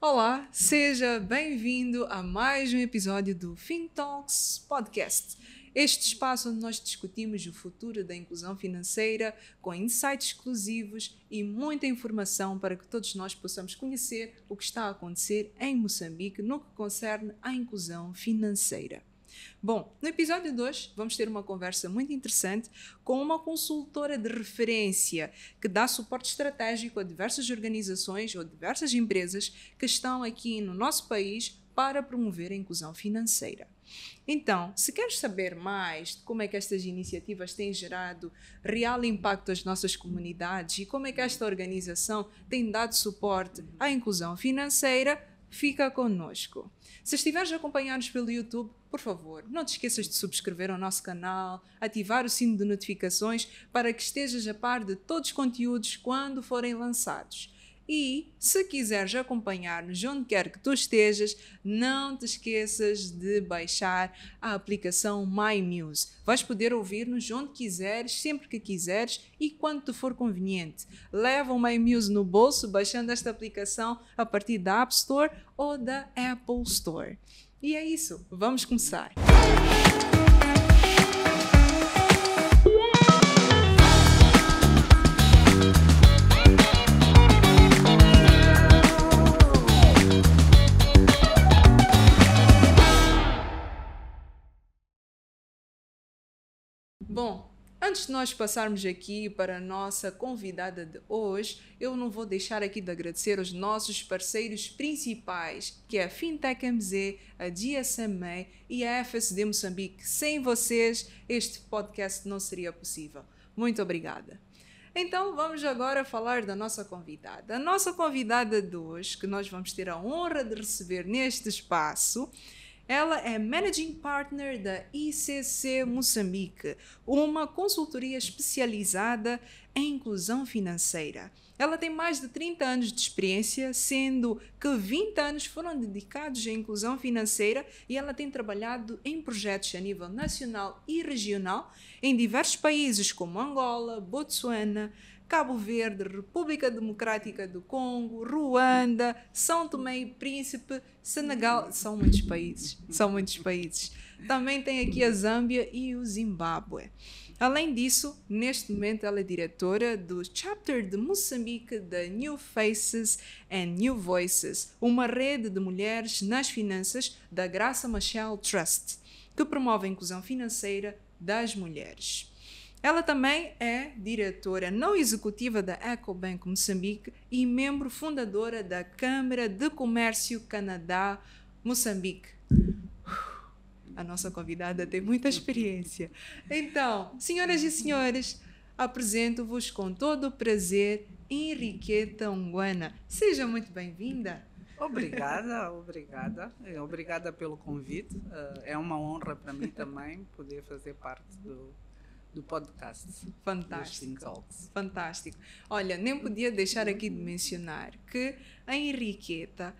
Olá, seja bem-vindo a mais um episódio do FinTalks Podcast. Este espaço onde nós discutimos o futuro da inclusão financeira com insights exclusivos e muita informação para que todos nós possamos conhecer o que está a acontecer em Moçambique no que concerne à inclusão financeira. Bom, no episódio de hoje vamos ter uma conversa muito interessante com uma consultora de referência que dá suporte estratégico a diversas organizações ou diversas empresas que estão aqui no nosso país para promover a inclusão financeira. Então, se queres saber mais de como é que estas iniciativas têm gerado real impacto às nossas comunidades e como é que esta organização tem dado suporte à inclusão financeira, fica connosco. Se estiveres a acompanhar-nos pelo YouTube, por favor, não te esqueças de subscrever ao nosso canal, ativar o sino de notificações para que estejas a par de todos os conteúdos quando forem lançados. E, se quiseres acompanhar-nos onde quer que tu estejas, não te esqueças de baixar a aplicação MyMuse. Vais poder ouvir-nos onde quiseres, sempre que quiseres e quando te for conveniente. Leva o MyMuse no bolso, baixando esta aplicação a partir da App Store ou da Apple Store. E é isso, vamos começar! Bom, antes de nós passarmos aqui para a nossa convidada de hoje, eu não vou deixar aqui de agradecer aos nossos parceiros principais, que é a Fintech MZ, a GSMA e a FSD Moçambique. Sem vocês, este podcast não seria possível. Muito obrigada. Então, vamos agora falar da nossa convidada. A nossa convidada de hoje, que nós vamos ter a honra de receber neste espaço, ela é Managing Partner da ICC Moçambique, uma consultoria especializada em inclusão financeira. Ela tem mais de 30 anos de experiência, sendo que 20 anos foram dedicados à inclusão financeira e ela tem trabalhado em projetos a nível nacional e regional em diversos países como Angola, Botsuana, Cabo Verde, República Democrática do Congo, Ruanda, São Tomé e Príncipe, Senegal, são muitos países. Também tem aqui a Zâmbia e o Zimbábue. Além disso, neste momento ela é diretora do Chapter de Moçambique da New Faces and New Voices, uma rede de mulheres nas finanças da Graça Machel Trust, que promove a inclusão financeira das mulheres. Ela também é diretora não executiva da Ecobank Moçambique e membro fundadora da Câmara de Comércio Canadá Moçambique. A nossa convidada tem muita experiência. Então, senhoras e senhores, apresento-vos com todo o prazer Henriqueta Nguana. Seja muito bem-vinda. Obrigada. Obrigada pelo convite. É uma honra para mim também poder fazer parte do podcast. Fantástico. Olha, nem podia deixar aqui de mencionar que a Henriqueta,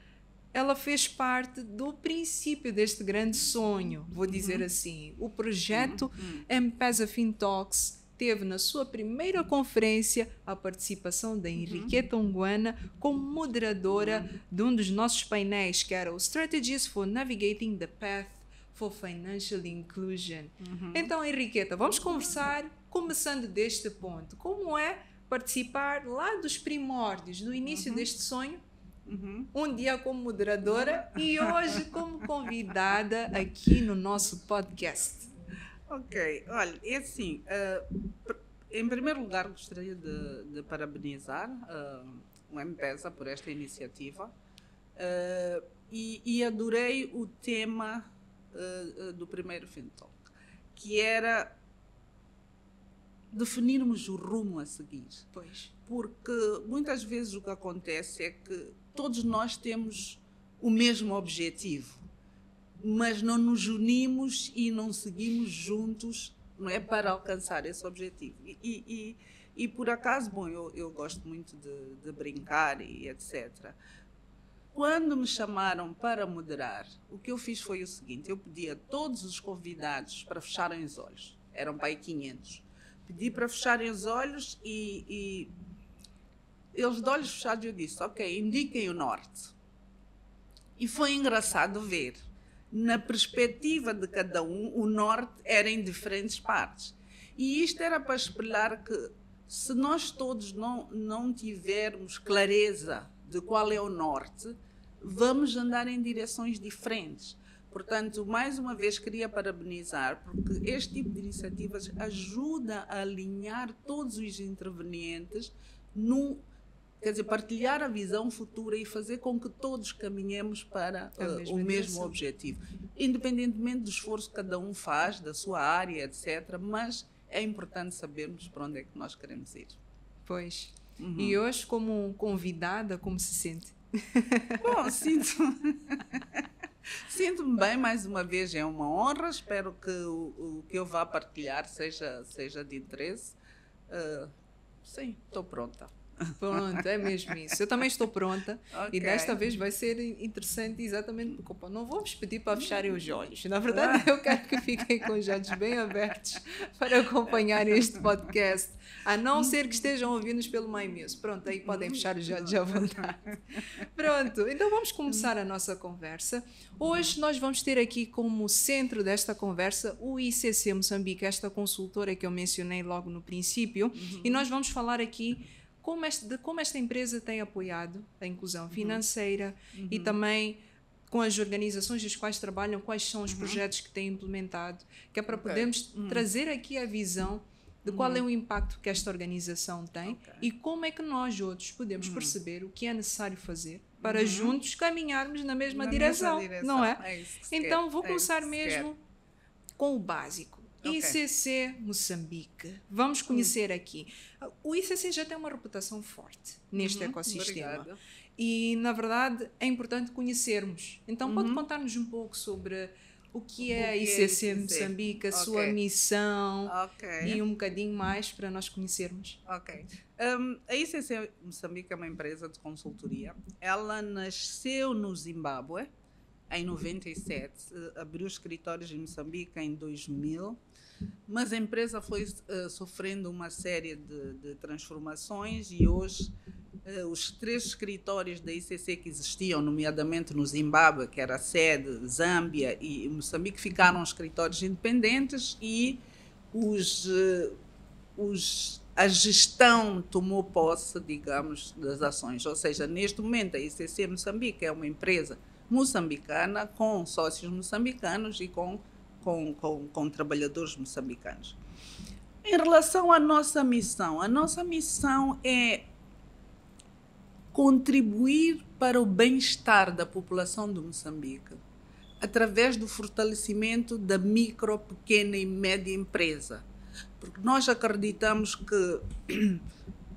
ela fez parte do princípio deste grande sonho, vou dizer assim. O projeto M-Pesa FinTalks teve na sua primeira conferência a participação da Henriqueta Nguana como moderadora de um dos nossos painéis, que era o Strategies for Navigating the Path for Financial Inclusion. Então, Henriqueta, vamos conversar, começando deste ponto. Como é participar lá dos primórdios, do início deste sonho, um dia como moderadora e hoje como convidada aqui no nosso podcast? Ok, olha, é assim, em primeiro lugar gostaria de parabenizar o M-Pesa por esta iniciativa e adorei o tema do primeiro FinTalk, que era definirmos o rumo a seguir. Pois. Porque muitas vezes o que acontece é que todos nós temos o mesmo objetivo, mas não nos unimos e não seguimos juntos, não é, para alcançar esse objetivo. E por acaso, bom, eu gosto muito de brincar e etc. Quando me chamaram para moderar, o que eu fiz foi o seguinte: eu pedi a todos os convidados para fecharem os olhos. Eram para aí 500. Pedi para fecharem os olhos e eles de olhos fechados eu disse: ok, indiquem o norte. E foi engraçado ver, na perspectiva de cada um, o norte era em diferentes partes. E isto era para espelhar que, se nós todos não tivermos clareza de qual é o norte, vamos andar em direções diferentes. Portanto, mais uma vez, queria parabenizar, porque este tipo de iniciativas ajuda a alinhar todos os intervenientes quer dizer, partilhar a visão futura e fazer com que todos caminhemos para o mesmo objetivo. Independentemente do esforço que cada um faz, da sua área, etc., mas é importante sabermos para onde é que nós queremos ir. Pois. E hoje, como convidada, como se sente? Bom, sinto-me bem, mais uma vez, é uma honra. Espero que o que eu vá partilhar seja de interesse. Sim, estou pronta. Pronto, é mesmo isso. Eu também estou pronta. Okay. E desta vez vai ser interessante exatamente porque não vou vos pedir para fecharem os olhos. Na verdade, eu quero que fiquem com os olhos bem abertos para acompanhar este podcast. A não ser que estejam ouvindo-nos pelo My Music. Pronto, aí podem fechar os olhos à vontade. Pronto, então vamos começar a nossa conversa. Hoje nós vamos ter aqui como centro desta conversa o ICC Moçambique, esta consultora que eu mencionei logo no princípio. E nós vamos falar aqui como esta empresa tem apoiado a inclusão financeira e também com as organizações das quais trabalham, quais são os projetos que têm implementado, que é para podermos trazer aqui a visão de qual é o impacto que esta organização tem e como é que nós outros podemos perceber o que é necessário fazer para juntos caminharmos na mesma direção, não é? Então vou começar mesmo com o básico. ICC Moçambique. Vamos conhecer aqui. O ICC já tem uma reputação forte neste ecossistema. Obrigada. E, na verdade, é importante conhecermos. Então, pode contar-nos um pouco sobre o que é a ICC Moçambique, a sua missão e um bocadinho mais para nós conhecermos. A ICC Moçambique é uma empresa de consultoria. Ela nasceu no Zimbábue em 97, abriu escritórios em Moçambique em 2000, mas a empresa foi sofrendo uma série de transformações e hoje os 3 escritórios da ICC que existiam, nomeadamente no Zimbábue, que era a sede, Zâmbia e Moçambique, ficaram escritórios independentes e a gestão tomou posse, digamos, das ações. Ou seja, neste momento a ICC Moçambique é uma empresa moçambicana, com sócios moçambicanos e com trabalhadores moçambicanos. Em relação à nossa missão, a nossa missão é contribuir para o bem-estar da população de Moçambique através do fortalecimento da micro, pequena e média empresa. Porque nós acreditamos que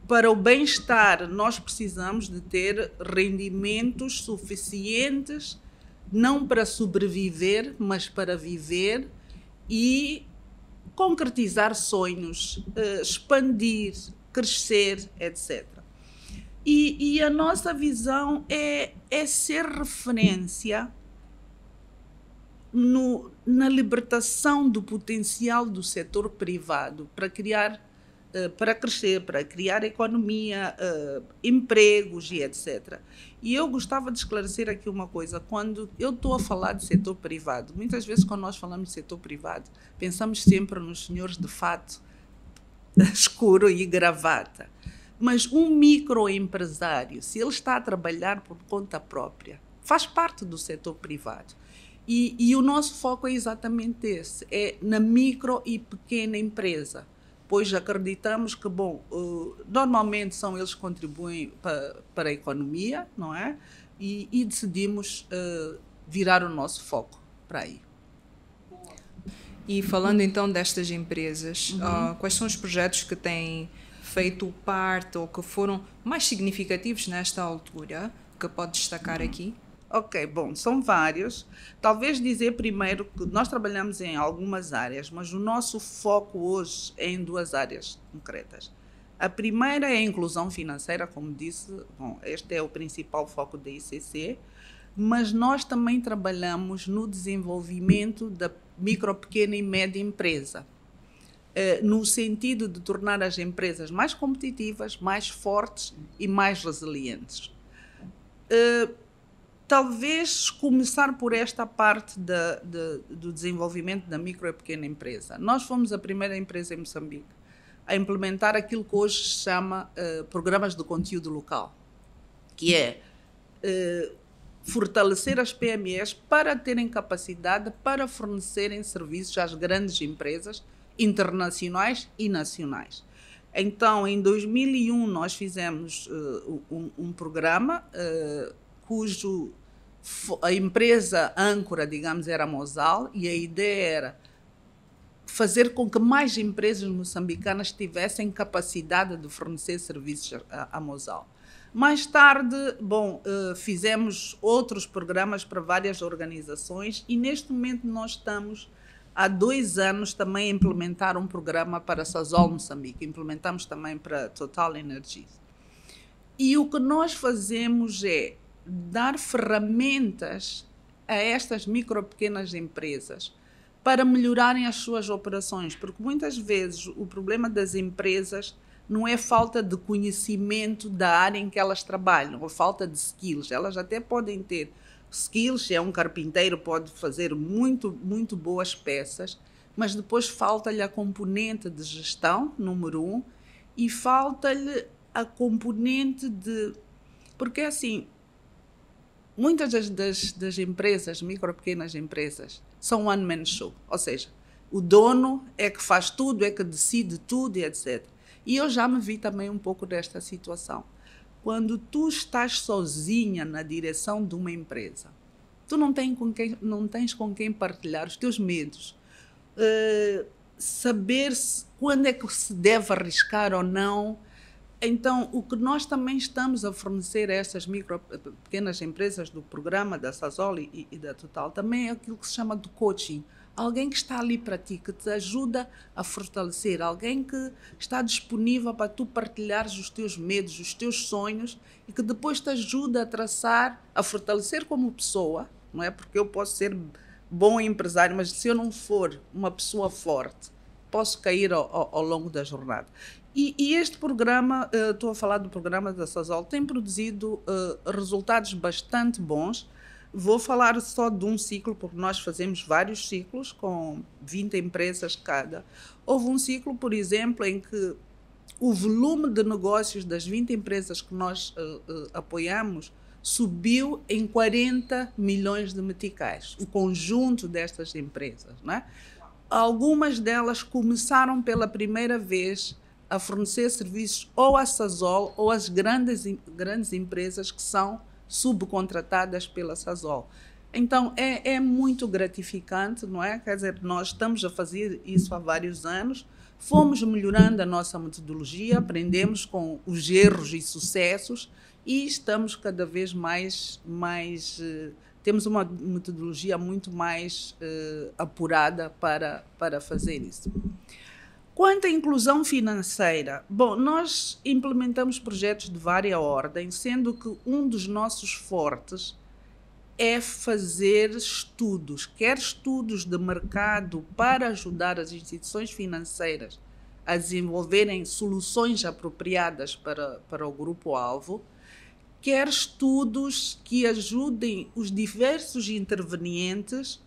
para o bem-estar, nós precisamos de ter rendimentos suficientes, não para sobreviver, mas para viver e concretizar sonhos, expandir, crescer, etc. E a nossa visão é ser referência na libertação do potencial do setor privado para crescer, para criar economia, empregos e etc. E eu gostava de esclarecer aqui uma coisa. Quando eu estou a falar de setor privado, muitas vezes quando nós falamos de setor privado, pensamos sempre nos senhores de fato escuro e gravata. Mas um microempresário, se ele está a trabalhar por conta própria, faz parte do setor privado. E o nosso foco é exatamente esse, é na micro e pequena empresa. Pois acreditamos que, normalmente são eles que contribuem para a economia, não é? E decidimos virar o nosso foco para aí. E falando então destas empresas, quais são os projetos que têm feito parte ou que foram mais significativos nesta altura, que pode destacar aqui? São vários. Talvez dizer primeiro que nós trabalhamos em algumas áreas, mas o nosso foco hoje é em 2 áreas concretas. A primeira é a inclusão financeira, como disse, este é o principal foco da ICC, mas nós também trabalhamos no desenvolvimento da micro, pequena e média empresa, no sentido de tornar as empresas mais competitivas, mais fortes e mais resilientes. talvez começar por esta parte do desenvolvimento da micro e pequena empresa. Nós fomos a primeira empresa em Moçambique a implementar aquilo que hoje se chama programas de conteúdo local, que é fortalecer as PMEs para terem capacidade para fornecerem serviços às grandes empresas internacionais e nacionais. Então, em 2001, nós fizemos um programa cujo a empresa âncora, digamos, era a Mosal, e a ideia era fazer com que mais empresas moçambicanas tivessem capacidade de fornecer serviços à Mosal. Mais tarde, fizemos outros programas para várias organizações e neste momento nós estamos, há 2 anos, também a implementar um programa para a Sasol Moçambique. Implementamos também para Total Energies. E o que nós fazemos é dar ferramentas a estas micro pequenas empresas para melhorarem as suas operações, porque muitas vezes o problema das empresas não é falta de conhecimento da área em que elas trabalham, ou falta de skills. Elas até podem ter skills, se é um carpinteiro pode fazer muito, muito boas peças, mas depois falta-lhe a componente de gestão, número 1, e falta-lhe a componente de... Porque assim, muitas das empresas, micro pequenas empresas, são one-man show, ou seja, o dono é que faz tudo, é que decide tudo, etc. E eu já me vi também um pouco desta situação. Quando tu estás sozinha na direção de uma empresa, tu não tens com quem partilhar os teus medos, saber quando é que se deve arriscar ou não. Então, o que nós também estamos a fornecer a essas pequenas empresas do programa da Sasol e da Total também é aquilo que se chama de coaching. Alguém que está ali para ti, que te ajuda a fortalecer, alguém que está disponível para tu partilhares os teus medos, os teus sonhos e que depois te ajuda a traçar, a fortalecer como pessoa, não é? Porque eu posso ser bom empresário, mas se eu não for uma pessoa forte, posso cair ao longo da jornada. E este programa, estou a falar do programa da Sasol, tem produzido resultados bastante bons. Vou falar só de um ciclo, porque nós fazemos vários ciclos com 20 empresas cada. Houve um ciclo, por exemplo, em que o volume de negócios das 20 empresas que nós apoiamos subiu em 40 milhões de meticais, o conjunto destas empresas, não é? Algumas delas começaram pela primeira vez a fornecer serviços ou à Sasol ou às grandes empresas que são subcontratadas pela Sasol. Então, é muito gratificante, não é? Quer dizer, nós estamos a fazer isso há vários anos, fomos melhorando a nossa metodologia, aprendemos com os erros e sucessos e estamos cada vez mais temos uma metodologia muito mais apurada para fazer isso. Quanto à inclusão financeira, nós implementamos projetos de várias ordens, sendo que um dos nossos fortes é fazer estudos, quer estudos de mercado para ajudar as instituições financeiras a desenvolverem soluções apropriadas para o grupo-alvo, quer estudos que ajudem os diversos intervenientes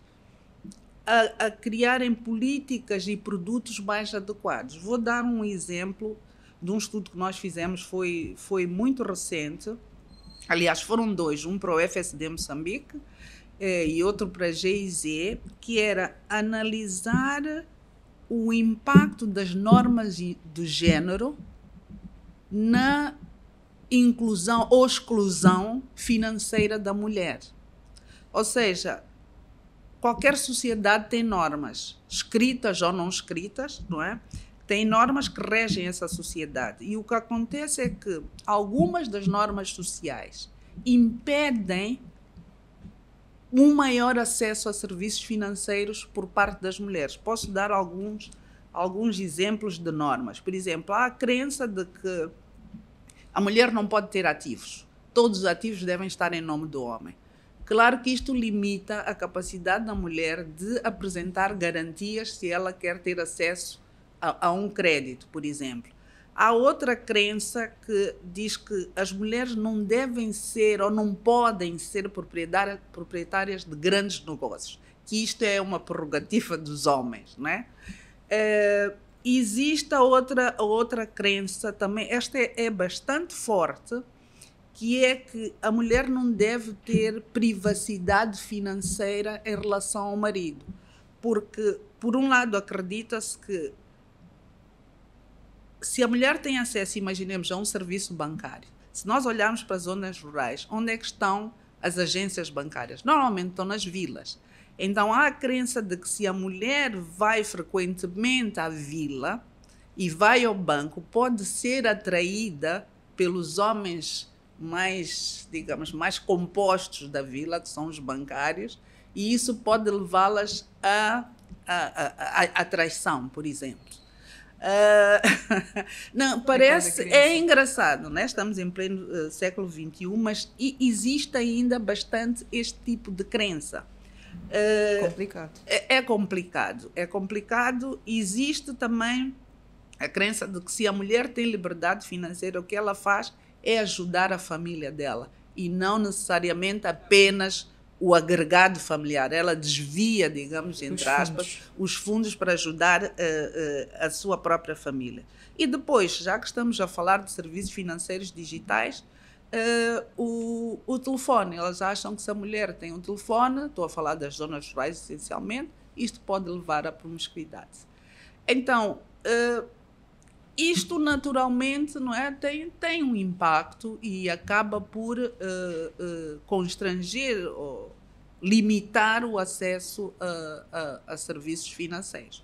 a criarem políticas e produtos mais adequados. Vou dar um exemplo de um estudo que nós fizemos, foi muito recente. Aliás, foram 2, um para o FSD Moçambique e outro para a GIZ, que era analisar o impacto das normas do género na inclusão ou exclusão financeira da mulher. Ou seja, qualquer sociedade tem normas, escritas ou não escritas, não é? Tem normas que regem essa sociedade. E o que acontece é que algumas das normas sociais impedem um maior acesso a serviços financeiros por parte das mulheres. Posso dar alguns exemplos de normas. Por exemplo, há a crença de que a mulher não pode ter ativos. Todos os ativos devem estar em nome do homem. Claro que isto limita a capacidade da mulher de apresentar garantias se ela quer ter acesso a um crédito, por exemplo. Há outra crença que diz que as mulheres não devem ser ou não podem ser proprietárias de grandes negócios, que isto é uma prerrogativa dos homens, não é? Existe a outra crença também, esta é bastante forte, que é que a mulher não deve ter privacidade financeira em relação ao marido. Porque, por um lado, acredita-se que se a mulher tem acesso, imaginemos, a um serviço bancário, se nós olharmos para as zonas rurais, onde é que estão as agências bancárias? Normalmente estão nas vilas. Então, há a crença de que se a mulher vai frequentemente à vila e vai ao banco, pode ser atraída pelos homens mais, digamos, mais compostos da vila, que são os bancários, e isso pode levá-las à traição, por exemplo. Não, parece, é engraçado, né? Estamos em pleno século XXI, mas existe ainda bastante este tipo de crença. Complicado. É complicado. Existe também a crença de que se a mulher tem liberdade financeira, o que ela faz é ajudar a família dela e não necessariamente apenas o agregado familiar. Ela desvia, digamos, entre aspas, os fundos para ajudar a sua própria família. E depois, já que estamos a falar de serviços financeiros digitais, o telefone. Elas acham que se a mulher tem um telefone, estou a falar das zonas rurais essencialmente, isto pode levar à promiscuidade. Então, isto naturalmente, não é, tem um impacto e acaba por constranger ou limitar o acesso a serviços financeiros.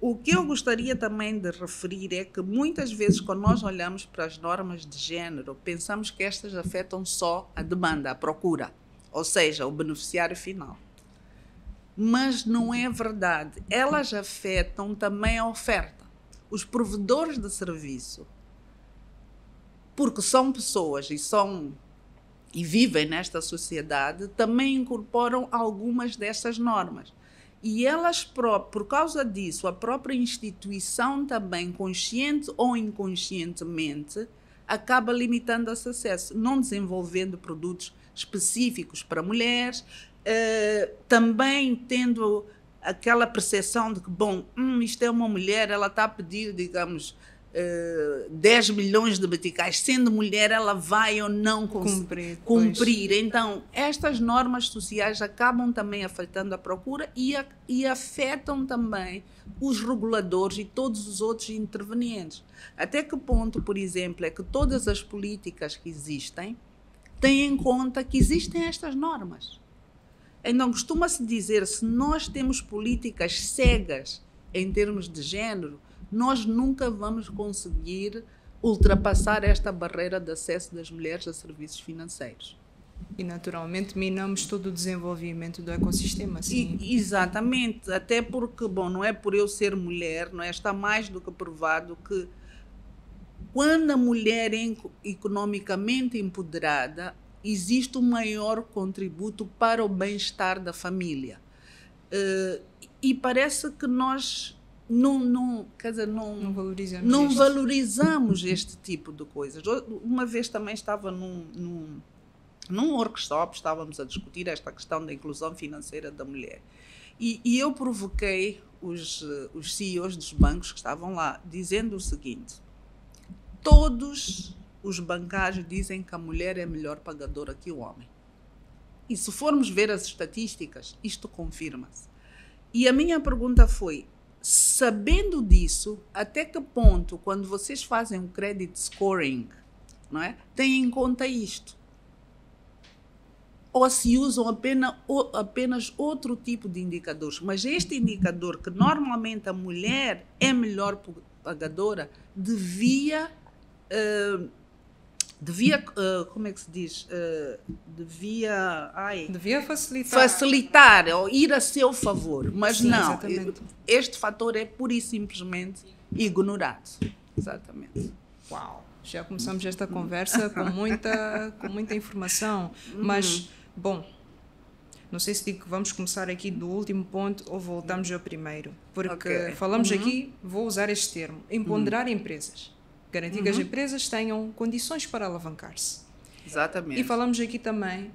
O que eu gostaria também de referir é que muitas vezes, quando nós olhamos para as normas de género, pensamos que estas afetam só a demanda, a procura, ou seja, o beneficiário final. Mas não é verdade. Elas afetam também a oferta. Os provedores de serviço, porque são pessoas e vivem nesta sociedade, também incorporam algumas dessas normas. E elas, por causa disso, a própria instituição também, consciente ou inconscientemente, acaba limitando esse acesso, não desenvolvendo produtos específicos para mulheres, também tendo aquela percepção de que, bom, isto é uma mulher, ela está a pedir, digamos, 10 milhões de meticais, sendo mulher, ela vai ou não cumprir. Então, estas normas sociais acabam também afetando a procura e afetam também os reguladores e todos os outros intervenientes. Até que ponto, por exemplo, é que todas as políticas que existem têm em conta que existem estas normas? Então, costuma-se dizer, se nós temos políticas cegas em termos de género, nós nunca vamos conseguir ultrapassar esta barreira de acesso das mulheres a serviços financeiros. E, naturalmente, minamos todo o desenvolvimento do ecossistema. Sim. Exatamente, até porque, bom, não é por eu ser mulher, não é? Está mais do que provado que quando a mulher é economicamente empoderada, existe um maior contributo para o bem-estar da família. E parece que nós não valorizamos este tipo de coisas. Uma vez também estava num workshop, estávamos a discutir esta questão da inclusão financeira da mulher. E eu provoquei os CEOs dos bancos que estavam lá, dizendo o seguinte: todos os bancários dizem que a mulher é melhor pagadora que o homem. E se formos ver as estatísticas, isto confirma-se. E a minha pergunta foi, sabendo disso, até que ponto, quando vocês fazem um credit scoring, não é, têm em conta isto? Ou se usam apenas outro tipo de indicadores? Mas este indicador, que normalmente a mulher é melhor pagadora, devia como é que se diz? Devia facilitar. Facilitar ou ir a seu favor. Mas sim, não, exatamente. Este fator é pura e simplesmente ignorado. Exatamente. Uau! Já começamos esta conversa com muita informação. Mas, bom, não sei se digo que vamos começar aqui do último ponto ou voltamos ao primeiro. Porque falamos aqui, vou usar este termo, empoderar empresas. Garantir que as empresas tenham condições para alavancar-se. Exatamente. E falamos aqui também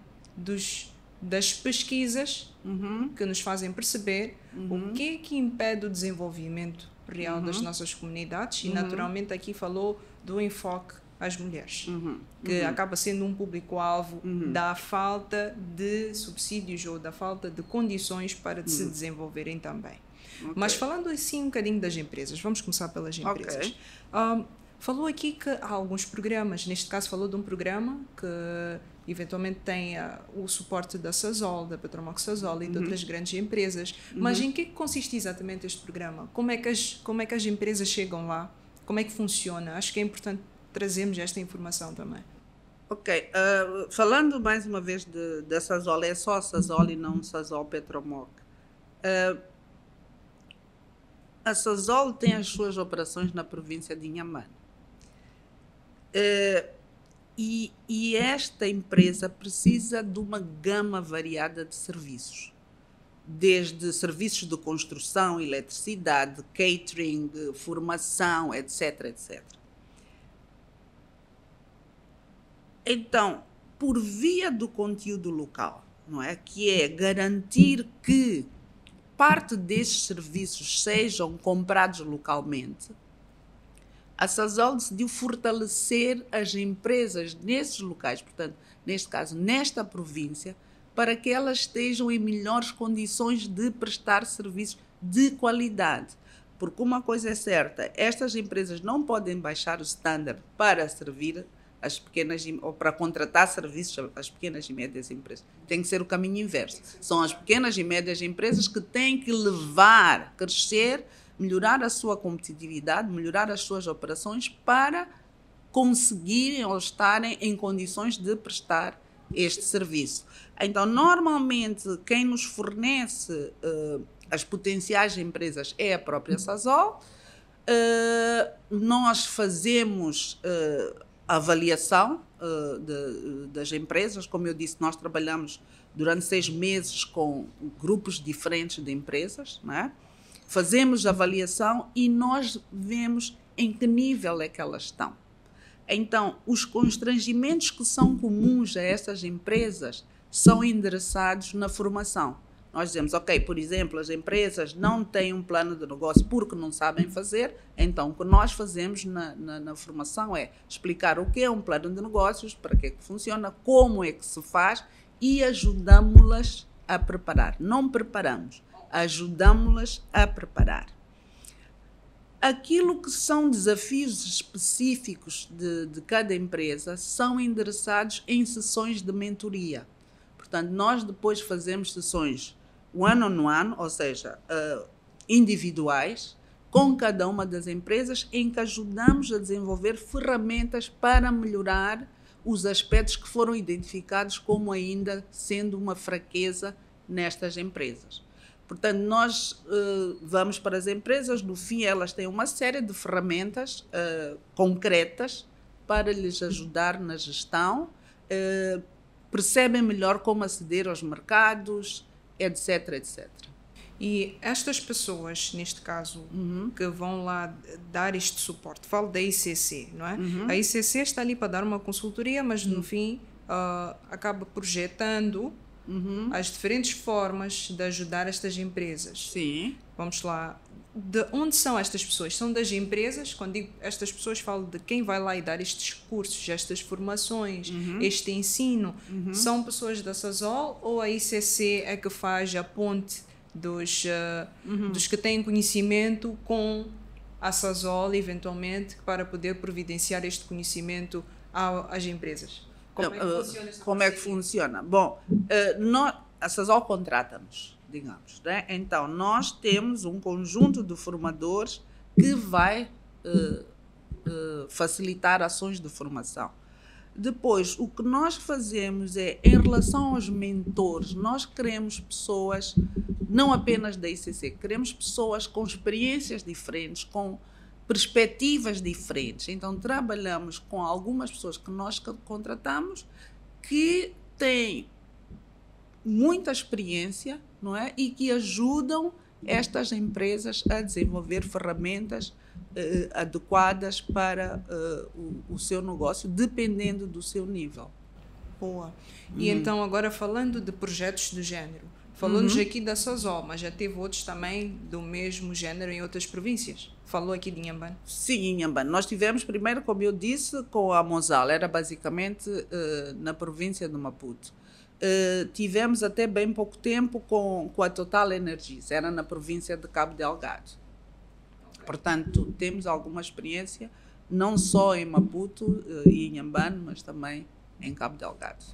das pesquisas que nos fazem perceber o que impede o desenvolvimento real das nossas comunidades e, naturalmente, aqui falou do enfoque às mulheres, que acaba sendo um público-alvo da falta de subsídios ou da falta de condições para se desenvolverem também. Mas falando assim um bocadinho das empresas, vamos começar pelas empresas. Falou aqui que há alguns programas, neste caso falou de um programa que eventualmente tem o suporte da Sasol, da Petromoc Sasol e de outras grandes empresas. Mas em que consiste exatamente este programa? Como é que as empresas chegam lá? Como é que funciona? Acho que é importante trazermos esta informação também. Ok. Falando mais uma vez da Sasol, é só a Sasol e não Sasol Petromoc. A Sasol tem as suas operações na província de Inhambane. E esta empresa precisa de uma gama variada de serviços, desde serviços de construção, eletricidade, catering, formação, etc, etc. Então, por via do conteúdo local, não é? Que é garantir que parte desses serviços sejam comprados localmente, a Sasol decidiu fortalecer as empresas nesses locais, portanto, neste caso, nesta província, para que elas estejam em melhores condições de prestar serviços de qualidade. Porque uma coisa é certa, estas empresas não podem baixar o standard para servir as pequenas ou para contratar serviços às pequenas e médias empresas. Tem que ser o caminho inverso. São as pequenas e médias empresas que têm que levar, crescer, melhorar a sua competitividade, melhorar as suas operações para conseguirem ou estarem em condições de prestar este serviço. Então, normalmente, quem nos fornece as potenciais empresas é a própria Sasol. Nós fazemos a avaliação das empresas. Como eu disse, nós trabalhamos durante 6 meses com grupos diferentes de empresas, não é? Fazemos a avaliação e nós vemos em que nível é que elas estão. Então, os constrangimentos que são comuns a essas empresas são endereçados na formação. Nós dizemos, ok, por exemplo, as empresas não têm um plano de negócio porque não sabem fazer, então o que nós fazemos na formação é explicar o que é um plano de negócios, para que é que funciona, como é que se faz e ajudamos-las a preparar. Não preparamos, ajudamos-las a preparar. Aquilo que são desafios específicos de cada empresa são endereçados em sessões de mentoria. Portanto, nós depois fazemos sessões one-on-one, ou seja, individuais, com cada uma das empresas, em que ajudamos a desenvolver ferramentas para melhorar os aspectos que foram identificados como ainda sendo uma fraqueza nestas empresas. Portanto, nós vamos para as empresas, no fim elas têm uma série de ferramentas concretas para lhes ajudar na gestão, percebem melhor como aceder aos mercados, etc, etc. E estas pessoas, neste caso, que vão lá dar este suporte, falo da ICC, não é? A ICC está ali para dar uma consultoria, mas no fim acaba projetando as diferentes formas de ajudar estas empresas. Sim. Vamos lá. De onde são estas pessoas? São das empresas? Quando digo estas pessoas, falo de quem vai lá e dar estes cursos, estas formações, este ensino. São pessoas da Sasol ou a ICC é que faz a ponte dos que têm conhecimento com a Sasol, eventualmente, para poder providenciar este conhecimento às empresas? Como é que funciona? Bom, a Sasol contrata-nos, digamos, né? Então, nós temos um conjunto de formadores que vai facilitar ações de formação. Depois, o que nós fazemos é, em relação aos mentores, nós queremos pessoas, não apenas da ICC, queremos pessoas com experiências diferentes, com perspectivas diferentes. Então, trabalhamos com algumas pessoas que nós contratamos que têm muita experiência, não é? E que ajudam estas empresas a desenvolver ferramentas adequadas para o seu negócio, dependendo do seu nível. Boa. E então, agora falando de projetos do género, falou-nos aqui da Sozó, mas já teve outros também do mesmo género em outras províncias? Falou aqui de Inhambane? Sim, em Inhambane. Nós tivemos primeiro, como eu disse, com a Mozal, era basicamente na província de Maputo. Tivemos até bem pouco tempo com a Total Energies, era na província de Cabo Delgado. Portanto, temos alguma experiência, não só em Maputo e em Inhambane, mas também em Cabo Delgado.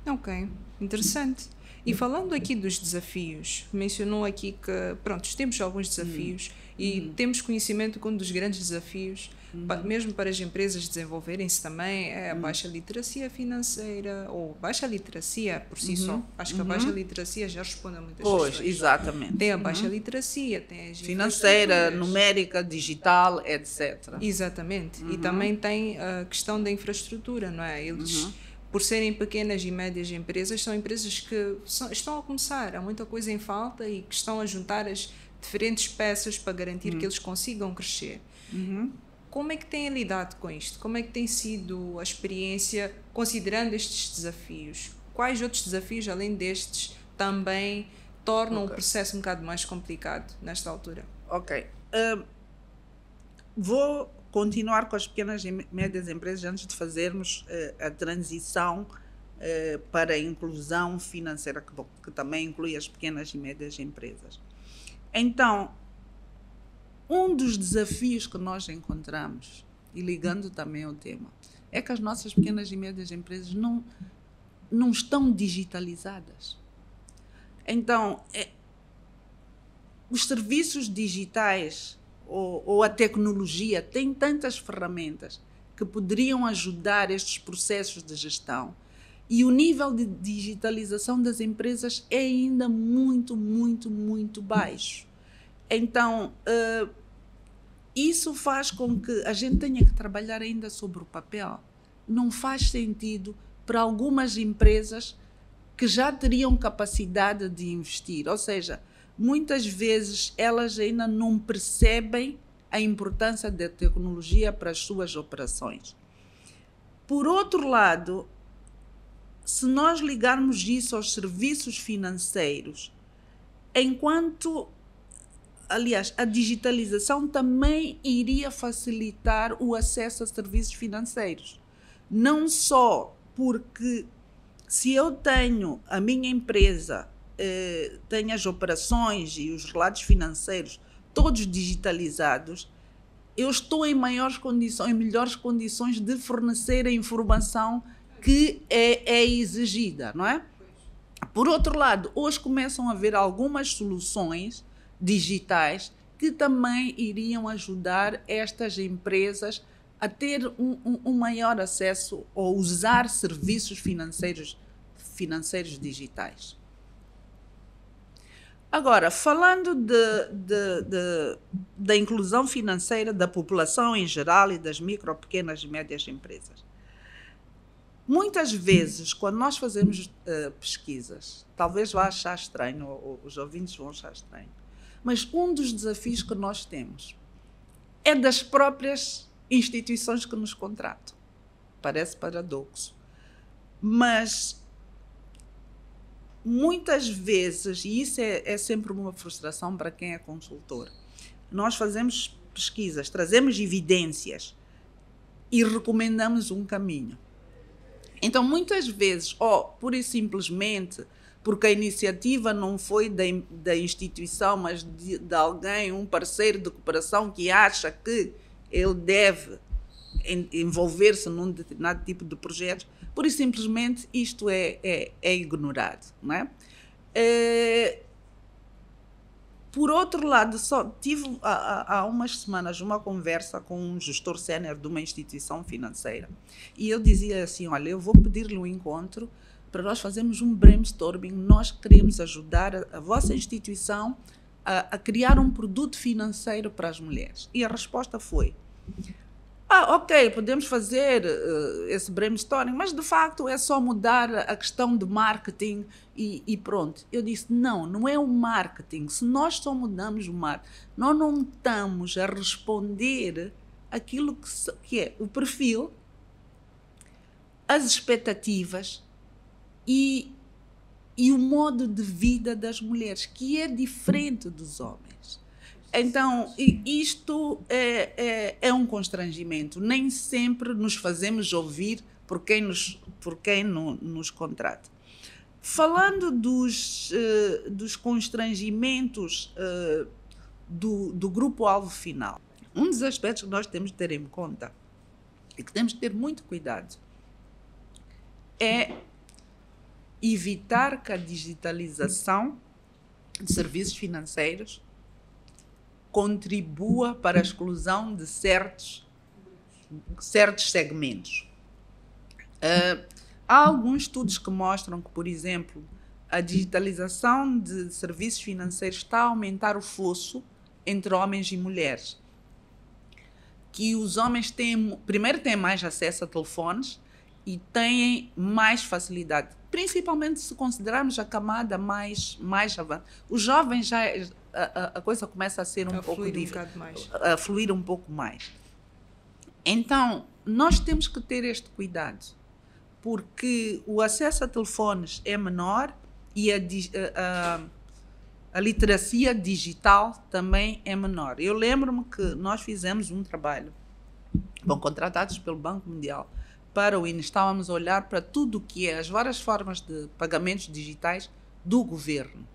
Ok, interessante. E falando aqui dos desafios, mencionou aqui que, pronto, temos alguns desafios e temos conhecimento que um dos grandes desafios, mesmo para as empresas desenvolverem-se também, é a baixa literacia financeira, ou baixa literacia por si só. Acho que a baixa literacia já responde a muitas questões. Pois, exatamente. Tem a baixa literacia, tem as financeira, numérica, digital, etc. Exatamente. E também tem a questão da infraestrutura, não é? Eles... por serem pequenas e médias empresas, são empresas que estão a começar, há muita coisa em falta e que estão a juntar as diferentes peças para garantir que eles consigam crescer. Como é que têm lidado com isto? Como é que tem sido a experiência considerando estes desafios? Quais outros desafios, além destes, também tornam o processo um bocado mais complicado nesta altura? Ok. Vou continuar com as pequenas e médias empresas antes de fazermos a transição para a inclusão financeira, que também inclui as pequenas e médias empresas. Então, um dos desafios que nós encontramos, e ligando também ao tema, é que as nossas pequenas e médias empresas não estão digitalizadas. Então, os serviços digitais ou a tecnologia tem tantas ferramentas que poderiam ajudar estes processos de gestão, e o nível de digitalização das empresas é ainda muito, muito, muito baixo. Então, isso faz com que a gente tenha que trabalhar ainda sobre o papel. Não faz sentido para algumas empresas que já teriam capacidade de investir, ou seja, muitas vezes elas ainda não percebem a importância da tecnologia para as suas operações. Por outro lado, se nós ligarmos isso aos serviços financeiros, aliás, a digitalização também iria facilitar o acesso a serviços financeiros. Não só porque se eu tenho a minha empresa, tem as operações e os relatos financeiros todos digitalizados, eu estou em melhores condições de fornecer a informação que é exigida, não é? Por outro lado, hoje começam a haver algumas soluções digitais que também iriam ajudar estas empresas a ter um maior acesso ou usar serviços financeiros digitais. Agora, falando da inclusão financeira da população em geral e das micro, pequenas e médias empresas, muitas vezes, quando nós fazemos pesquisas, talvez vá achar estranho, ou os ouvintes vão achar estranho, mas um dos desafios que nós temos é das próprias instituições que nos contratam. Parece paradoxo, mas muitas vezes, e isso é sempre uma frustração para quem é consultor, nós fazemos pesquisas, trazemos evidências e recomendamos um caminho. Então, muitas vezes, pura e simplesmente, porque a iniciativa não foi da instituição, mas de alguém, um parceiro de cooperação que acha que ele deve envolver-se num determinado tipo de projetos, pura e simplesmente isto é ignorado, não é? Por outro lado, tive há umas semanas uma conversa com um gestor sénior de uma instituição financeira e eu dizia assim, olha, eu vou pedir-lhe um encontro para nós fazermos um brainstorming, nós queremos ajudar a vossa instituição a criar um produto financeiro para as mulheres. E a resposta foi, Ok, podemos fazer esse brainstorming, mas de facto é só mudar a questão do marketing e pronto. Eu disse, não é o marketing. Se nós só mudamos o marketing, nós não estamos a responder aquilo que é o perfil, as expectativas e o modo de vida das mulheres, que é diferente dos homens. Então, isto é um constrangimento. Nem sempre nos fazemos ouvir por quem nos contrata. Falando dos constrangimentos do grupo-alvo final, um dos aspectos que nós temos de ter em conta e que temos de ter muito cuidado é evitar que a digitalização de serviços financeiros contribua para a exclusão de certos segmentos. Há alguns estudos que mostram que, por exemplo, a digitalização de serviços financeiros está a aumentar o fluxo entre homens e mulheres. Que os homens primeiro têm mais acesso a telefones e têm mais facilidade, principalmente se considerarmos a camada mais avançada. Os jovens já a coisa começa a ser a fluir um pouco mais. Então, nós temos que ter este cuidado, porque o acesso a telefones é menor e a literacia digital também é menor. Eu lembro-me que nós fizemos um trabalho, contratados pelo Banco Mundial, para o INE, estávamos a olhar para tudo o que é as várias formas de pagamentos digitais do governo.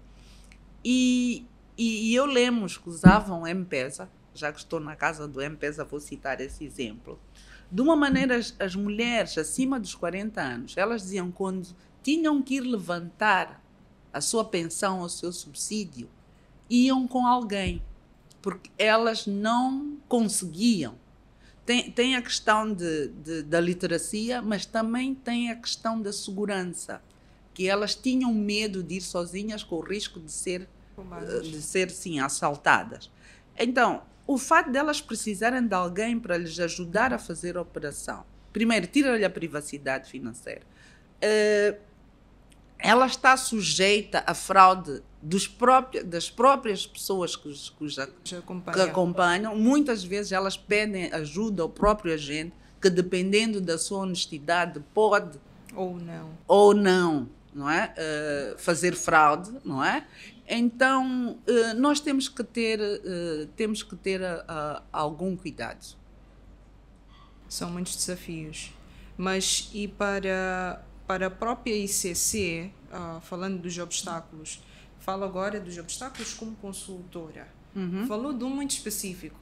E eu lembro que usavam M-Pesa, já que estou na casa do M-Pesa, vou citar esse exemplo. De uma maneira, as mulheres acima dos 40 anos, elas diziam quando tinham que ir levantar a sua pensão ou o seu subsídio, iam com alguém, porque elas não conseguiam. Tem a questão da literacia, mas também tem a questão da segurança, que elas tinham medo de ir sozinhas com o risco de ser sim, assaltadas. Então, o fato delas precisarem de alguém para lhes ajudar a fazer a operação, primeiro, tira-lhe a privacidade financeira. Ela está sujeita à fraude das próprias pessoas que acompanham. Muitas vezes elas pedem ajuda ao próprio agente, que dependendo da sua honestidade pode ou não é? Fazer fraude, não é? Então, nós temos que ter algum cuidado. São muitos desafios. Mas e para a própria ICC, falando dos obstáculos, falo agora dos obstáculos como consultora. Falou de um muito específico.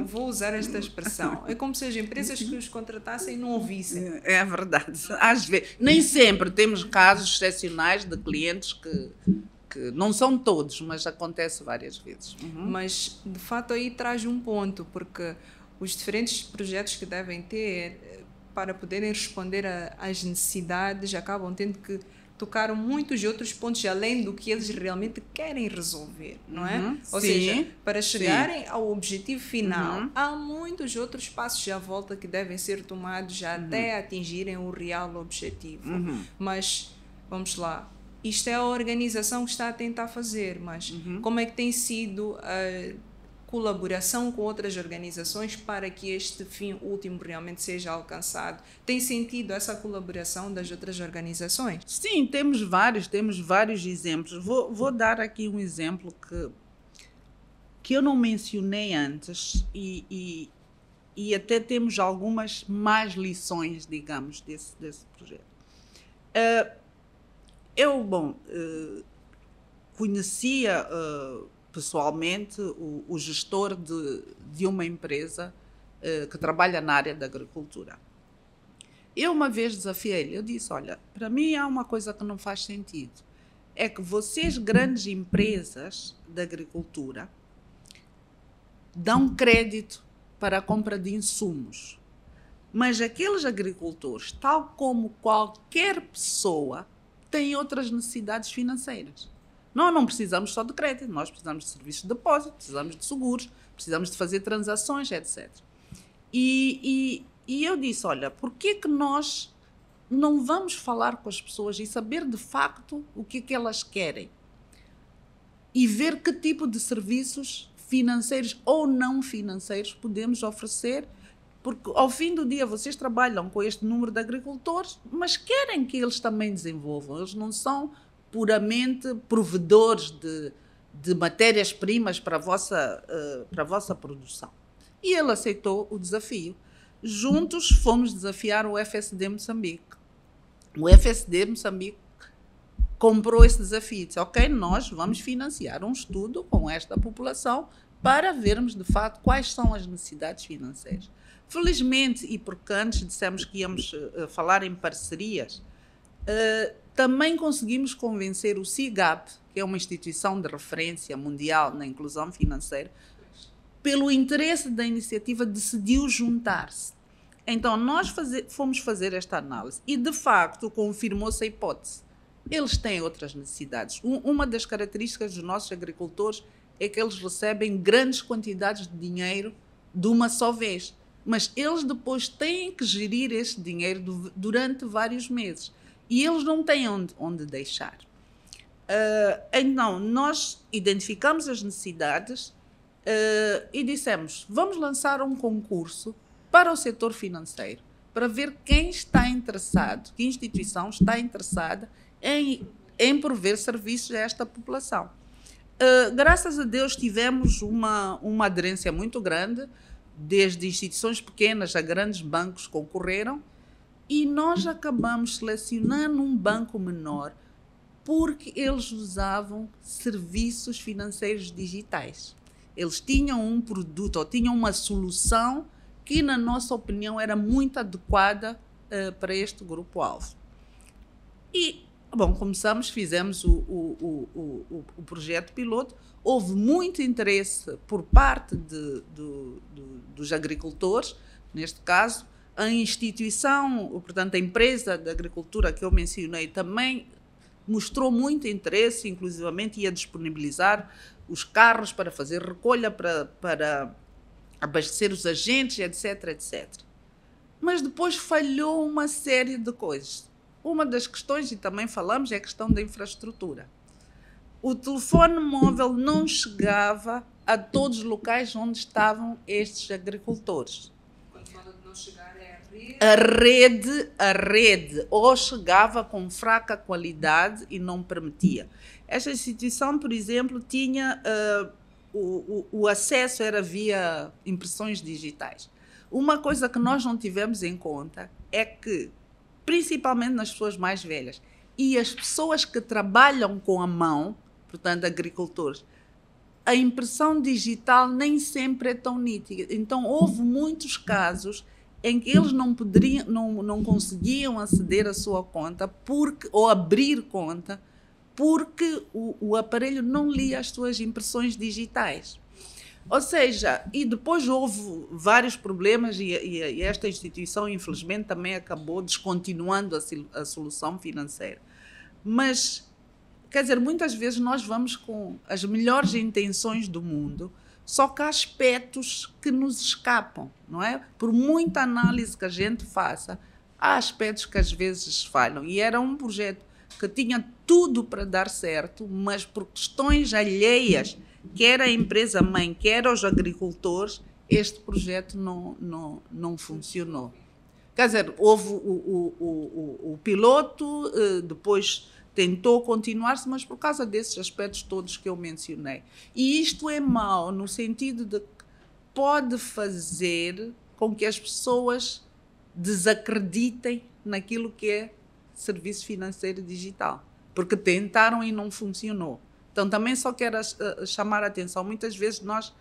Vou usar esta expressão. É como se as empresas que os contratassem não ouvissem. É verdade. Às vezes, nem sempre temos casos excepcionais de clientes que não são todos, mas acontece várias vezes. Mas, de fato, aí traz um ponto, porque os diferentes projetos que devem ter para poderem responder às necessidades acabam tendo que tocar muitos outros pontos além do que eles realmente querem resolver, não é? Ou seja, para chegarem ao objetivo final, há muitos outros passos à volta que devem ser tomados até atingirem o real objetivo. Mas, vamos lá, isto é a organização que está a tentar fazer, mas como é que tem sido a colaboração com outras organizações para que este fim último realmente seja alcançado? Tem sentido essa colaboração das outras organizações? Sim, temos vários exemplos. Vou dar aqui um exemplo que eu não mencionei antes e até temos algumas más lições, digamos, desse projeto. Conhecia pessoalmente o gestor de uma empresa que trabalha na área da agricultura. Eu uma vez desafiei-lhe, eu disse, olha, para mim há uma coisa que não faz sentido, é que vocês, grandes empresas da agricultura, dão crédito para a compra de insumos, mas aqueles agricultores, tal como qualquer pessoa, têm outras necessidades financeiras. Nós não precisamos só de crédito, nós precisamos de serviços de depósito, precisamos de seguros, precisamos de fazer transações, etc. E eu disse, olha, por que nós não vamos falar com as pessoas e saber de facto o que elas querem? E ver que tipo de serviços financeiros ou não financeiros podemos oferecer, porque ao fim do dia vocês trabalham com este número de agricultores, mas querem que eles também desenvolvam. Eles não são puramente provedores de matérias-primas para a vossa produção. E ele aceitou o desafio. Juntos fomos desafiar o FSD Moçambique. O FSD Moçambique comprou esse desafio, disse, ok, nós vamos financiar um estudo com esta população para vermos, de fato, quais são as necessidades financeiras. Felizmente, e porque antes dissemos que íamos falar em parcerias, também conseguimos convencer o CIGAP, que é uma instituição de referência mundial na inclusão financeira, pelo interesse da iniciativa, decidiu juntar-se. Então, nós fomos fazer esta análise e, de facto, confirmou-se a hipótese. Eles têm outras necessidades. Uma das características dos nossos agricultores é que eles recebem grandes quantidades de dinheiro de uma só vez. Mas eles depois têm que gerir esse dinheiro durante vários meses. E eles não têm onde deixar. Então, nós identificamos as necessidades e dissemos, vamos lançar um concurso para o setor financeiro, para ver quem está interessado, que instituição está interessada em prover serviços a esta população. Graças a Deus tivemos uma aderência muito grande, desde instituições pequenas a grandes bancos concorreram, e nós acabamos selecionando um banco menor porque eles usavam serviços financeiros digitais. Eles tinham um produto ou tinham uma solução que, na nossa opinião, era muito adequada para este grupo-alvo. E, bom, começamos, fizemos o projeto piloto. Houve muito interesse por parte dos agricultores, neste caso. A instituição, portanto, a empresa de agricultura que eu mencionei também mostrou muito interesse, inclusivamente ia disponibilizar os carros para fazer recolha, para abastecer os agentes, etc, etc. Mas depois falhou uma série de coisas. Uma das questões, e também falamos, é a questão da infraestrutura. O telefone móvel não chegava a todos os locais onde estavam estes agricultores. Quando fala de não chegar, é a rede ou chegava com fraca qualidade e não permitia. Esta instituição, por exemplo, tinha o acesso era via impressões digitais. Uma coisa que nós não tivemos em conta é que, principalmente nas pessoas mais velhas e as pessoas que trabalham com a mão, portanto, agricultores, a impressão digital nem sempre é tão nítida. Então, houve muitos casos em que eles não conseguiam aceder à sua conta ou abrir conta porque o aparelho não lia as suas impressões digitais. Ou seja, e depois houve vários problemas e esta instituição, infelizmente, também acabou descontinuando a solução financeira. Mas, quer dizer, muitas vezes nós vamos com as melhores intenções do mundo, só que há aspectos que nos escapam, não é? Por muita análise que a gente faça, há aspectos que às vezes falham. E era um projeto que tinha tudo para dar certo, mas por questões alheias, quer a empresa-mãe, quer os agricultores, este projeto não funcionou. Quer dizer, houve o piloto, depois tentou continuar-se, mas por causa desses aspectos todos que eu mencionei. E isto é mau, no sentido de que pode fazer com que as pessoas desacreditem naquilo que é serviço financeiro digital, porque tentaram e não funcionou. Então, também só quero chamar a atenção. Muitas vezes nós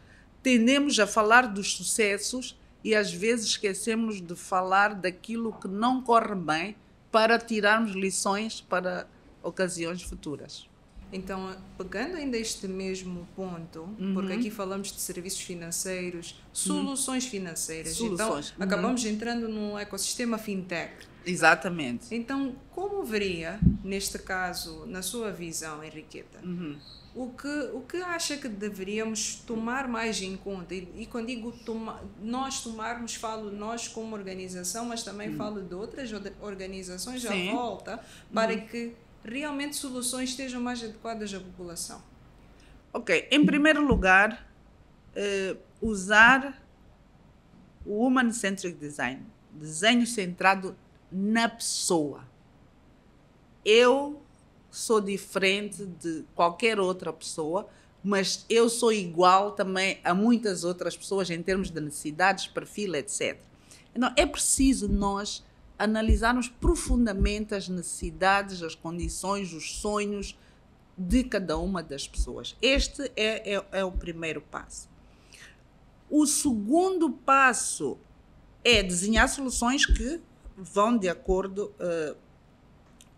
tendemos a falar dos sucessos e às vezes esquecemos de falar daquilo que não corre bem para tirarmos lições para ocasiões futuras. Então, pegando ainda este mesmo ponto, porque aqui falamos de serviços financeiros, soluções financeiras. Então, acabamos entrando num ecossistema fintech. Exatamente. Então, como veria, neste caso, na sua visão, Henriqueta, o que acha que deveríamos tomar mais em conta? E quando digo nós tomarmos, falo nós como organização, mas também falo de outras organizações à volta, para que realmente soluções estejam mais adequadas à população. Ok, em primeiro lugar, usar o Human-Centric Design, desenho centrado na pessoa. Eu sou diferente de qualquer outra pessoa, mas eu sou igual também a muitas outras pessoas em termos de necessidades, perfil, etc. Então, é preciso nós analisarmos profundamente as necessidades, as condições, os sonhos de cada uma das pessoas. Este é o primeiro passo. O segundo passo é desenhar soluções que vão de acordo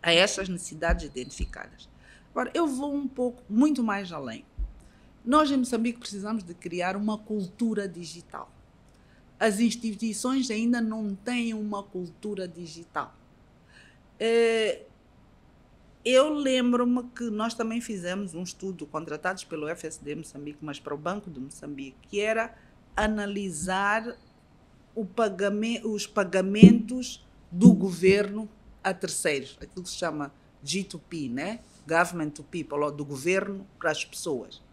a essas necessidades identificadas. Agora, eu vou muito mais além. Nós, em Moçambique, precisamos de criar uma cultura digital. As instituições ainda não têm uma cultura digital. Eu lembro-me que nós também fizemos um estudo, contratados pelo FSD Moçambique, mas para o Banco de Moçambique, que era analisar os pagamentos do governo a terceiros, aquilo que se chama G2P, né? Government to People, ou do governo para as pessoas.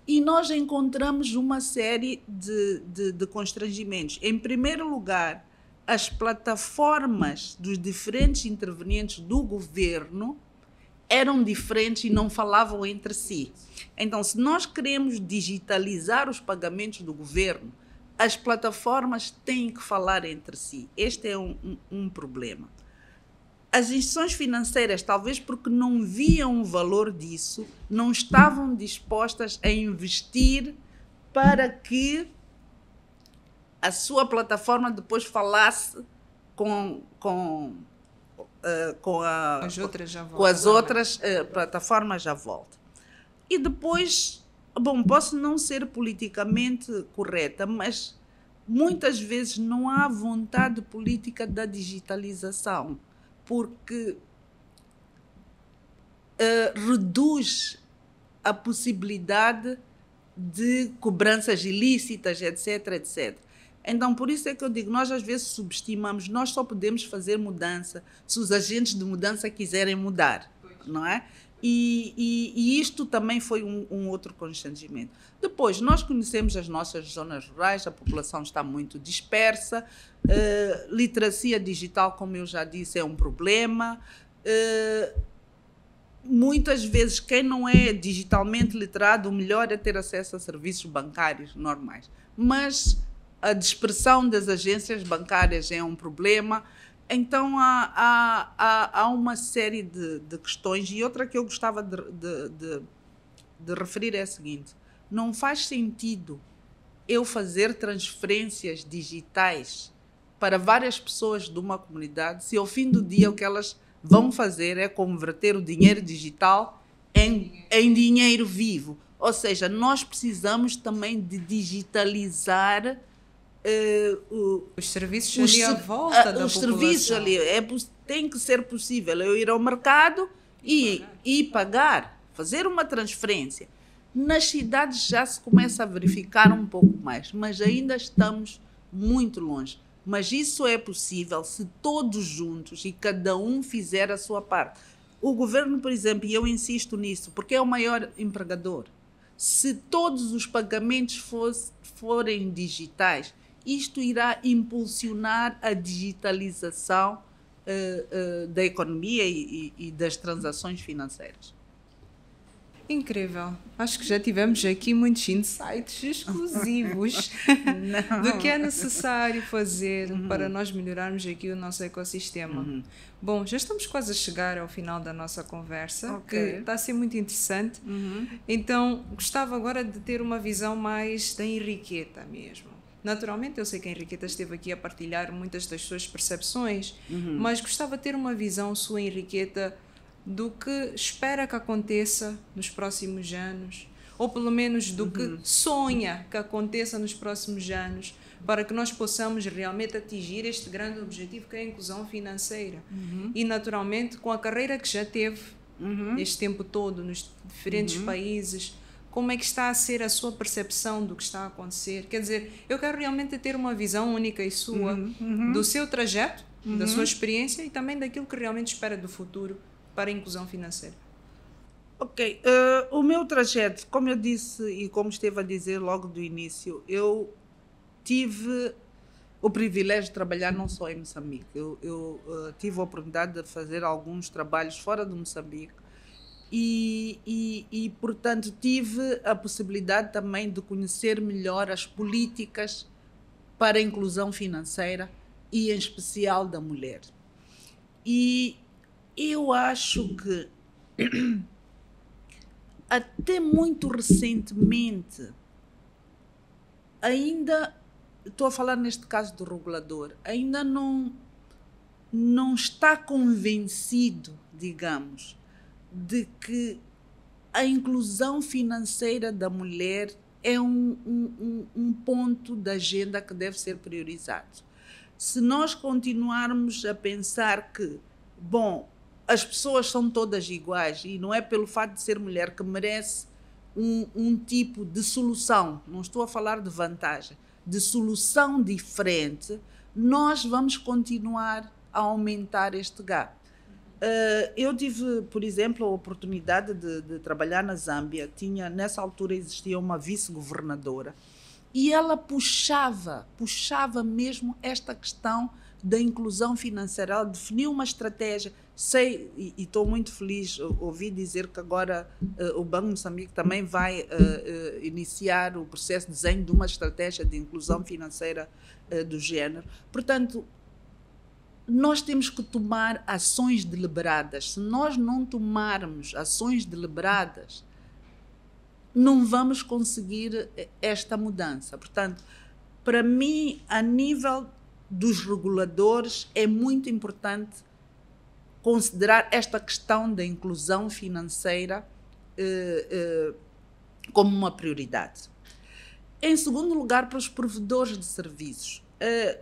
E nós encontramos uma série de constrangimentos. Em primeiro lugar, as plataformas dos diferentes intervenientes do governo eram diferentes e não falavam entre si. Então, se nós queremos digitalizar os pagamentos do governo, as plataformas têm que falar entre si. Este é um problema. As instituições financeiras, talvez porque não viam o valor disso, não estavam dispostas a investir para que a sua plataforma depois falasse com as outras plataformas à volta. E depois, posso não ser politicamente correta, mas muitas vezes não há vontade política da digitalização, porque reduz a possibilidade de cobranças ilícitas, etc, etc. Então, por isso é que eu digo, nós às vezes subestimamos, nós só podemos fazer mudança se os agentes de mudança quiserem mudar, não é? E isto também foi um outro constrangimento. Depois, nós conhecemos as nossas zonas rurais, a população está muito dispersa, literacia digital, como eu já disse, é um problema. Muitas vezes, quem não é digitalmente literado, o melhor é ter acesso a serviços bancários normais. Mas a dispersão das agências bancárias é um problema. Então, há uma série de questões. E outra que eu gostava de referir é a seguinte: não faz sentido eu fazer transferências digitais para várias pessoas de uma comunidade se ao fim do dia o que elas vão fazer é converter o dinheiro digital em dinheiro vivo. Ou seja, nós precisamos também de digitalizar os serviços ali à volta da os população. Serviços ali, tem que ser possível eu ir ao mercado e pagar, fazer uma transferência. Nas cidades já se começa a verificar um pouco mais, mas ainda estamos muito longe. Mas isso é possível se todos juntos e cada um fizer a sua parte. O governo, por exemplo, e eu insisto nisso, porque é o maior empregador, se todos os pagamentos forem digitais, isto irá impulsionar a digitalização da economia e das transações financeiras. Incrível. Acho que já tivemos aqui muitos insights exclusivos do que é necessário fazer para nós melhorarmos aqui o nosso ecossistema. Bom, já estamos quase a chegar ao final da nossa conversa, que está a ser muito interessante. Então, gostava agora de ter uma visão mais da Henriqueta mesmo. Naturalmente, eu sei que a Henriqueta esteve aqui a partilhar muitas das suas percepções, mas gostava de ter uma visão sua, Henriqueta, do que espera que aconteça nos próximos anos, ou pelo menos do que sonha que aconteça nos próximos anos, para que nós possamos realmente atingir este grande objetivo que é a inclusão financeira. E naturalmente, com a carreira que já teve este tempo todo nos diferentes países, como é que está a ser a sua percepção do que está a acontecer? Quer dizer, eu quero realmente ter uma visão única e sua do seu trajeto, da sua experiência e também daquilo que realmente espera do futuro para a inclusão financeira. Ok, o meu trajeto, como eu disse e como esteve a dizer logo do início, eu tive o privilégio de trabalhar não só em Moçambique, eu tive a oportunidade de fazer alguns trabalhos fora de Moçambique e, portanto, tive a possibilidade também de conhecer melhor as políticas para a inclusão financeira e, em especial, da mulher. E eu acho que até muito recentemente, ainda, estou a falar neste caso do regulador, ainda não está convencido, digamos, de que a inclusão financeira da mulher é um ponto da agenda que deve ser priorizado. Se nós continuarmos a pensar que, bom, as pessoas são todas iguais e não é pelo fato de ser mulher que merece um tipo de solução, não estou a falar de vantagem, de solução diferente, nós vamos continuar a aumentar este gap. Eu tive, por exemplo, a oportunidade de trabalhar na Zâmbia. Nessa altura existia uma vice-governadora e ela puxava mesmo esta questão da inclusão financeira. Ela definiu uma estratégia. Sei, e estou muito feliz, ouvi dizer que agora o Banco de Moçambique também vai iniciar o processo de desenho de uma estratégia de inclusão financeira do género. Portanto, nós temos que tomar ações deliberadas. Se nós não tomarmos ações deliberadas, não vamos conseguir esta mudança. Portanto, para mim, a nível dos reguladores, é muito importante considerar esta questão da inclusão financeira como uma prioridade. Em segundo lugar, para os provedores de serviços.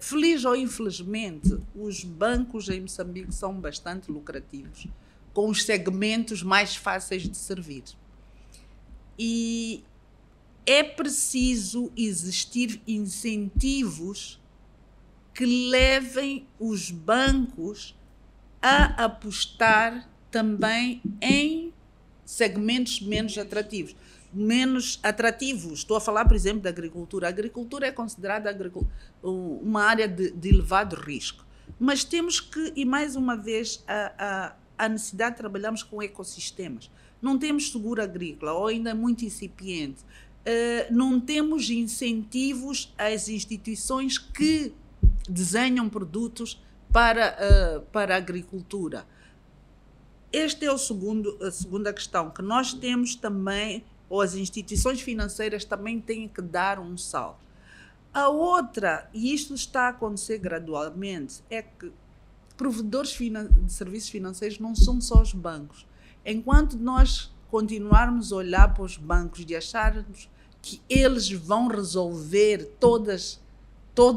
Feliz ou infelizmente, os bancos em Moçambique são bastante lucrativos, com os segmentos mais fáceis de servir. E é preciso existir incentivos que levem os bancos a apostar também em segmentos menos atrativos. Estou a falar, por exemplo, da agricultura. A agricultura é considerada uma área de elevado risco. Mas temos que, e mais uma vez, a necessidade de trabalharmos com ecossistemas. Não temos seguro agrícola, ou ainda muito incipiente. Não temos incentivos às instituições que desenham produtos para a agricultura. Esta é a segunda questão, que nós temos também, ou as instituições financeiras também têm que dar um salto. A outra, e isto está a acontecer gradualmente, é que provedores de serviços financeiros não são só os bancos. Enquanto nós continuarmos a olhar para os bancos e acharmos que eles vão resolver todos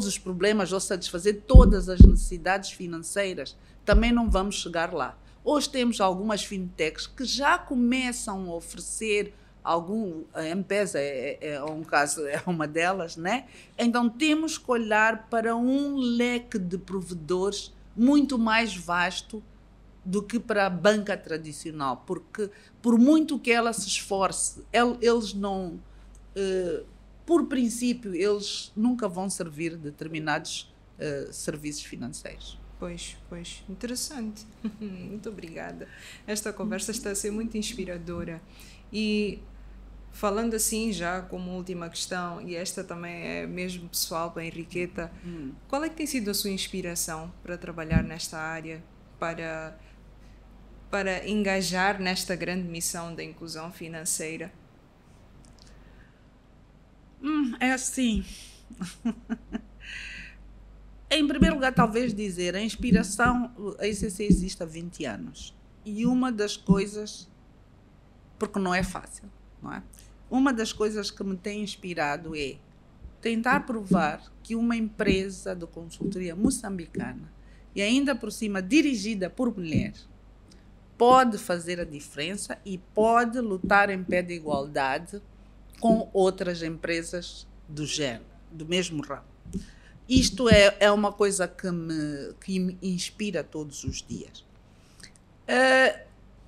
os problemas ou satisfazer todas as necessidades financeiras, também não vamos chegar lá. Hoje temos algumas fintechs que já começam a oferecer a M-Pesa é uma delas, né? Então temos que olhar para um leque de provedores muito mais vasto do que para a banca tradicional, porque por muito que ela se esforce, eles não, por princípio, eles nunca vão servir determinados serviços financeiros. Pois, interessante. Muito obrigada. Esta conversa está a ser muito inspiradora. E falando assim, já como última questão, e esta também é mesmo pessoal para a Henriqueta, qual é que tem sido a sua inspiração para trabalhar nesta área, para engajar nesta grande missão da inclusão financeira? É assim. Em primeiro lugar, talvez dizer, a inspiração, a ICC existe há 20 anos. E uma das coisas, porque não é fácil, não é? Uma das coisas que me tem inspirado é tentar provar que uma empresa de consultoria moçambicana, e ainda por cima dirigida por mulher, pode fazer a diferença e pode lutar em pé de igualdade com outras empresas do género, do mesmo ramo. Isto é uma coisa que me inspira todos os dias.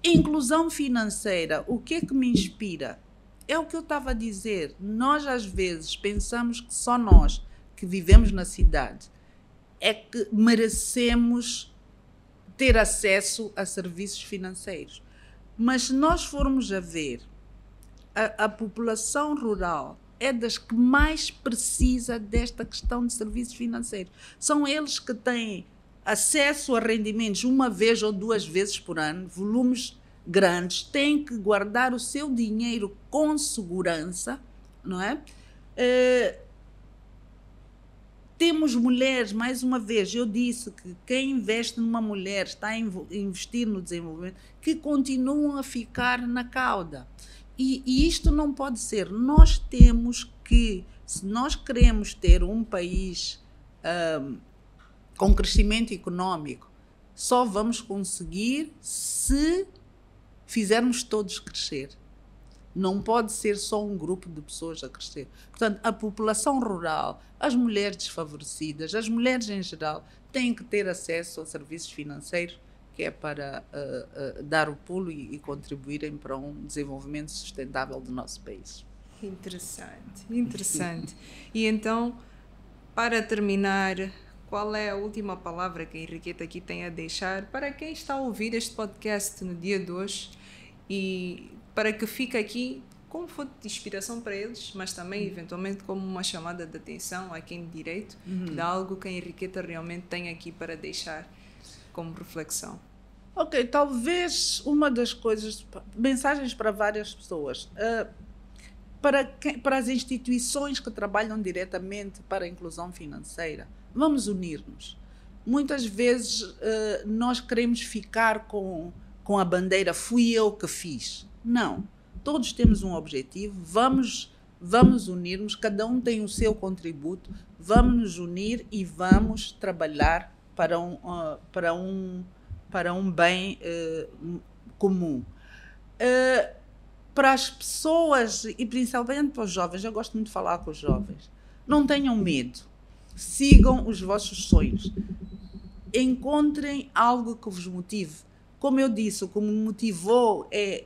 Inclusão financeira, o que é que me inspira? É o que eu estava a dizer. Nós, às vezes, pensamos que só nós, que vivemos na cidade, é que merecemos ter acesso a serviços financeiros. Mas se nós formos a ver, a população rural é das que mais precisa desta questão de serviços financeiros. São eles que têm acesso a rendimentos uma vez ou duas vezes por ano, volumes grandes, têm que guardar o seu dinheiro com segurança, não é? Temos mulheres, mais uma vez, eu disse que quem investe numa mulher está a investir no desenvolvimento, que continuam a ficar na cauda. E isto não pode ser. Nós temos que, se nós queremos ter um país com crescimento econômico, só vamos conseguir se fizermos todos crescer. Não pode ser só um grupo de pessoas a crescer. Portanto, a população rural, as mulheres desfavorecidas, as mulheres em geral, têm que ter acesso a serviços financeiros, que é para dar o pulo e contribuírem para um desenvolvimento sustentável do nosso país. Interessante, interessante. E então, para terminar, qual é a última palavra que a Henriqueta aqui tem a deixar para quem está a ouvir este podcast no dia de hoje e para que fique aqui como fonte de inspiração para eles, mas também, eventualmente, como uma chamada de atenção a quem de direito, de algo que a Henriqueta realmente tem aqui para deixar como reflexão? Ok, talvez uma das coisas, mensagens para várias pessoas, para as instituições que trabalham diretamente para a inclusão financeira, vamos unir-nos. Muitas vezes nós queremos ficar com a bandeira fui eu que fiz. Não, todos temos um objetivo, vamos unir-nos, cada um tem o seu contributo, vamos nos unir e vamos trabalhar para um bem comum. Para as pessoas, e principalmente para os jovens, eu gosto muito de falar com os jovens, não tenham medo, sigam os vossos sonhos, encontrem algo que vos motive. Como eu disse, o que me motivou é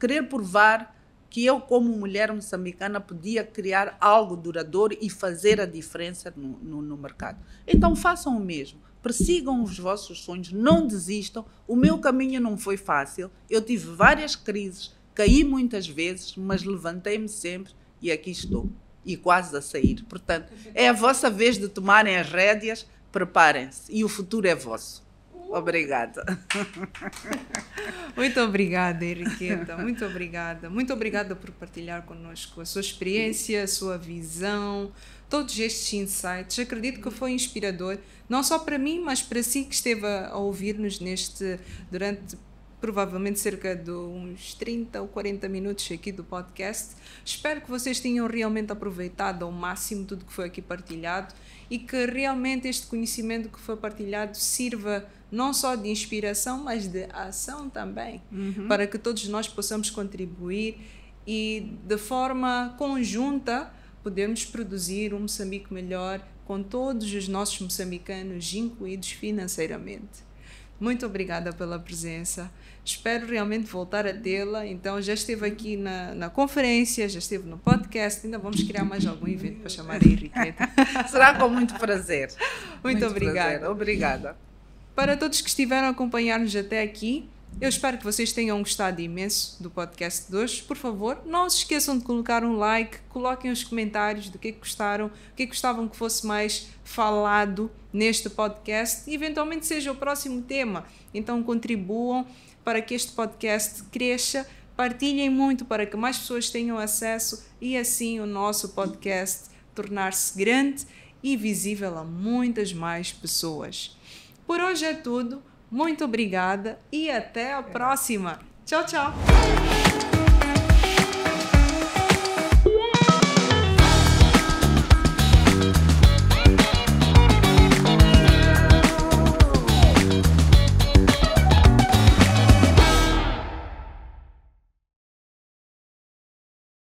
querer provar que eu, como mulher moçambicana, podia criar algo duradouro e fazer a diferença no mercado. Então façam o mesmo, persigam os vossos sonhos, não desistam. O meu caminho não foi fácil, eu tive várias crises, caí muitas vezes, mas levantei-me sempre e aqui estou, e quase a sair. Portanto, é a vossa vez de tomarem as rédeas, preparem-se e o futuro é vosso. Obrigada. Muito obrigada, Henriqueta. Muito obrigada. Muito obrigada por partilhar connosco a sua experiência, a sua visão, todos estes insights. Acredito que foi inspirador, não só para mim, mas para si que esteve a ouvir-nos durante provavelmente cerca de uns 30 ou 40 minutos aqui do podcast. Espero que vocês tenham realmente aproveitado ao máximo tudo que foi aqui partilhado e que realmente este conhecimento que foi partilhado sirva não só de inspiração, mas de ação também, para que todos nós possamos contribuir e de forma conjunta podermos produzir um Moçambique melhor com todos os nossos moçambicanos incluídos financeiramente. Muito obrigada pela presença. Espero realmente voltar a tê-la. Então, já esteve aqui na conferência, já esteve no podcast. Ainda vamos criar mais algum evento para chamar a Henriqueta. Será com muito prazer. Muito obrigada. Prazer. Obrigada. Para todos que estiveram a acompanhar-nos até aqui, eu espero que vocês tenham gostado imenso do podcast de hoje. Por favor, não se esqueçam de colocar um like, coloquem os comentários do que gostaram, o que gostavam que fosse mais falado neste podcast e eventualmente seja o próximo tema. Então contribuam para que este podcast cresça, partilhem muito para que mais pessoas tenham acesso e assim o nosso podcast tornar-se grande e visível a muitas mais pessoas. Por hoje é tudo. Muito obrigada e até a próxima. Tchau, tchau.